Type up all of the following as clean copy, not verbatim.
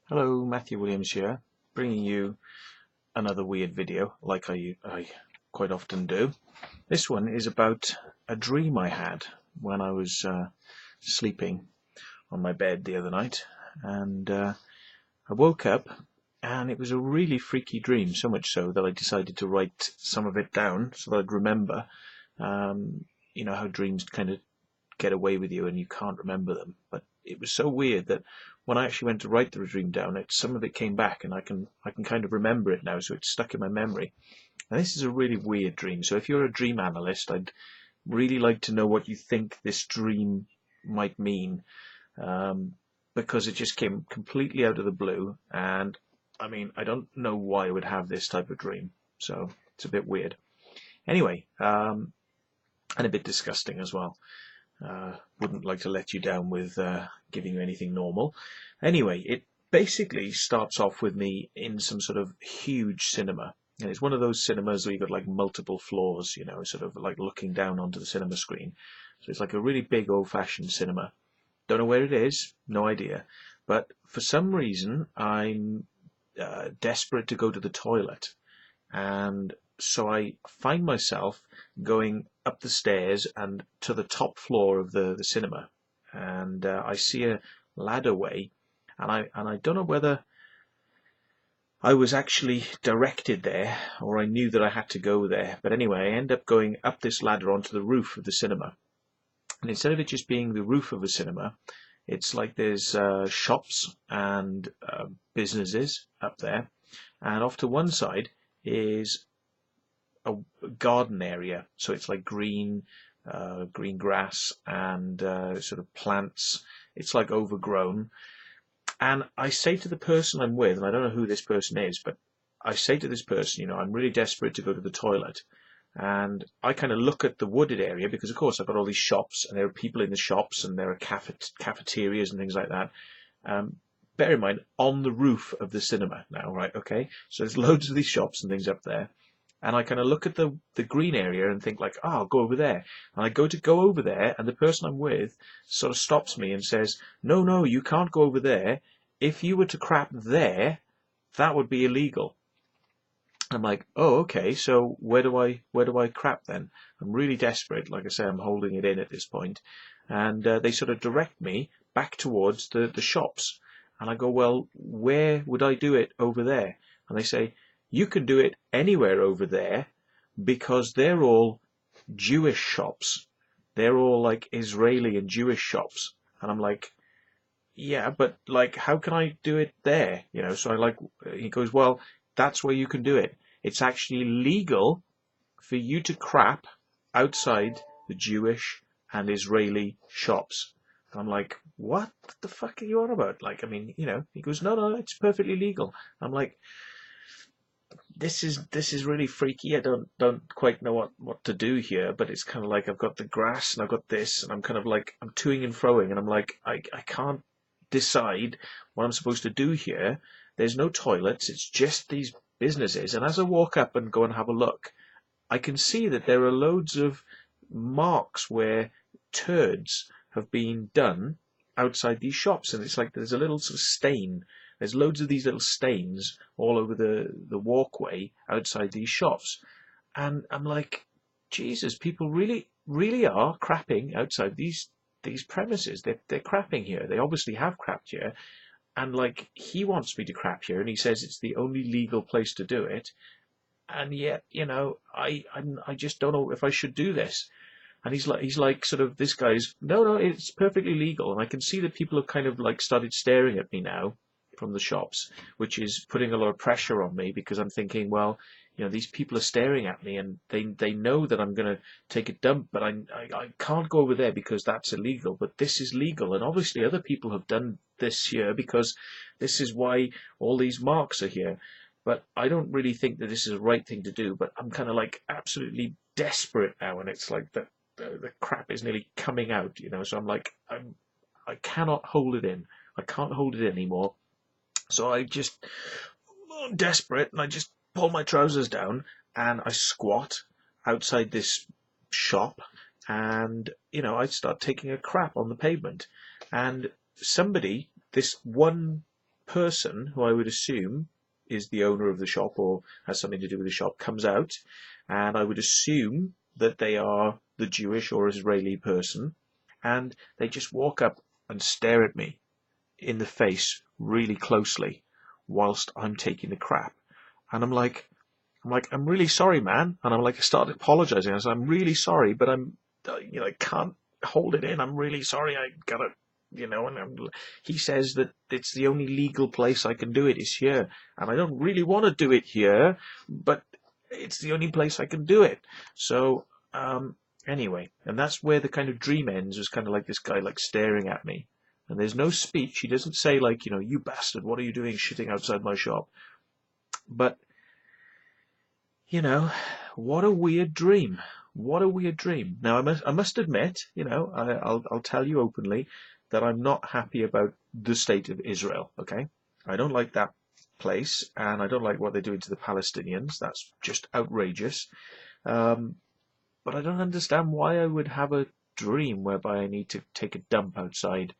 Hello, Matthew Williams here, bringing you another weird video like I quite often do. This one is about a dream I had when I was sleeping on my bed the other night, and I woke up and it was a really freaky dream, so much so that I decided to write some of it down so that I'd remember. You know how dreams kind of get away with you and you can't remember them. But it was so weird that when I actually went to write the dream down, some of it came back and I can kind of remember it now, so it's stuck in my memory. And this is a really weird dream. So if you're a dream analyst, I'd really like to know what you think this dream might mean, because it just came completely out of the blue. And I mean, I don't know why I would have this type of dream, so it's a bit weird. Anyway, and a bit disgusting as well. Wouldn't like to let you down with giving you anything normal. Anyway, it basically starts off with me in some sort of huge cinema. And it's one of those cinemas where you've got like multiple floors, you know, sort of like looking down onto the cinema screen. So it's like a really big old-fashioned cinema. Don't know where it is, no idea. But for some reason, I'm desperate to go to the toilet. And so I find myself going up the stairs and to the top floor of the cinema, and I see a ladderway, and I don't know whether I was actually directed there or I knew that I had to go there. But anyway, I end up going up this ladder onto the roof of the cinema, and instead of it just being the roof of a cinema, it's like there's shops and businesses up there, and off to one side is a garden area, so it's like green grass and sort of plants. It's like overgrown. And I say to the person I'm with, and I don't know who this person is, but I say to this person, you know, I'm really desperate to go to the toilet. And I kind of look at the wooded area because, of course, I've got all these shops and there are people in the shops and there are cafeterias and things like that. Bear in mind, on the roof of the cinema now, right? Okay, so there's loads of these shops and things up there. And I kind of look at the green area and think like, oh, I'll go over there. And I go over there, and the person I'm with sort of stops me and says, no, no, you can't go over there. If you were to crap there, that would be illegal. I'm like, oh, okay, so where do I crap then? I'm really desperate. Like I say, I'm holding it in at this point. And they sort of direct me back towards the shops. And I go, well, where would I do it over there? And they say, you can do it anywhere over there because they're all Jewish shops. They're all like Israeli and Jewish shops. And I'm like, yeah, but like, how can I do it there? You know, so he goes, well, that's where you can do it. It's actually legal for you to crap outside the Jewish and Israeli shops. And I'm like, what the fuck are you on about? Like, I mean, you know, he goes, no, no, it's perfectly legal. I'm like, this is really freaky. I don't quite know what to do here, but it's kind of like I've got the grass and I've got this, and I'm kind of like I'm toing and froing, and I'm like I can't decide what I'm supposed to do here. There's no toilets. It's just these businesses, and as I walk up and go and have a look, I can see that there are loads of marks where turds have been done outside these shops, and it's like there's a little sort of stain. There's loads of these little stains all over the walkway outside these shops. And I'm like, Jesus, people really are crapping outside these premises. They're crapping here. They obviously have crapped here. And like, he wants me to crap here, and he says it's the only legal place to do it. And yet, you know, I just don't know if I should do this. And he's like sort of, this guy's, no, no, it's perfectly legal. And I can see that people have kind of like started staring at me now from the shops, which is putting a lot of pressure on me, because I'm thinking, well, you know, these people are staring at me and they know that I'm going to take a dump, but I can't go over there because that's illegal, but this is legal. And obviously other people have done this here because this is why all these marks are here. But I don't really think that this is the right thing to do, but I'm kind of like absolutely desperate now, and it's like the crap is nearly coming out, you know, so I'm like, I cannot hold it in. I can't hold it anymore. So I'm desperate, and I just pull my trousers down and I squat outside this shop, and you know, I start taking a crap on the pavement. And somebody, this one person who I would assume is the owner of the shop or has something to do with the shop comes out, and I would assume that they are the Jewish or Israeli person, and they just walk up and stare at me in the face really closely whilst I'm taking the crap. And I'm like, I'm really sorry, man. And I started apologizing. I said, I'm really sorry, but I can't hold it in. I'm really sorry. I gotta, he says that it's the only legal place I can do it is here. And I don't really want to do it here, but it's the only place I can do it. So, anyway, and that's where the kind of dream ends, was kind of like this guy like staring at me. And there's no speech. He doesn't say like, you bastard, what are you doing shitting outside my shop? But, what a weird dream. What a weird dream. Now, I must admit, I'll tell you openly that I'm not happy about the state of Israel, okay? I don't like that place, and I don't like what they're doing to the Palestinians. That's just outrageous. But I don't understand why I would have a dream whereby I need to take a dump outside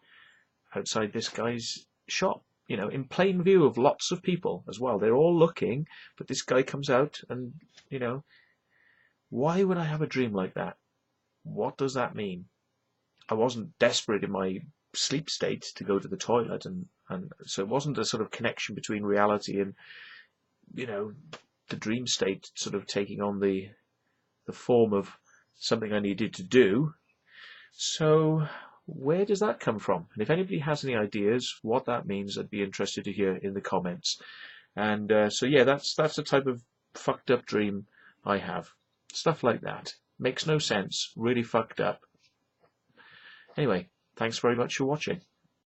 this guy's shop, in plain view of lots of people as well. They're all looking, but this guy comes out and, why would I have a dream like that? What does that mean? I wasn't desperate in my sleep state to go to the toilet, and so it wasn't a sort of connection between reality and, the dream state sort of taking on the form of something I needed to do. So where does that come from? And if anybody has any ideas what that means, I'd be interested to hear in the comments. And so yeah, that's the type of fucked up dream I have. Stuff like that. Makes no sense. Really fucked up. Anyway, thanks very much for watching.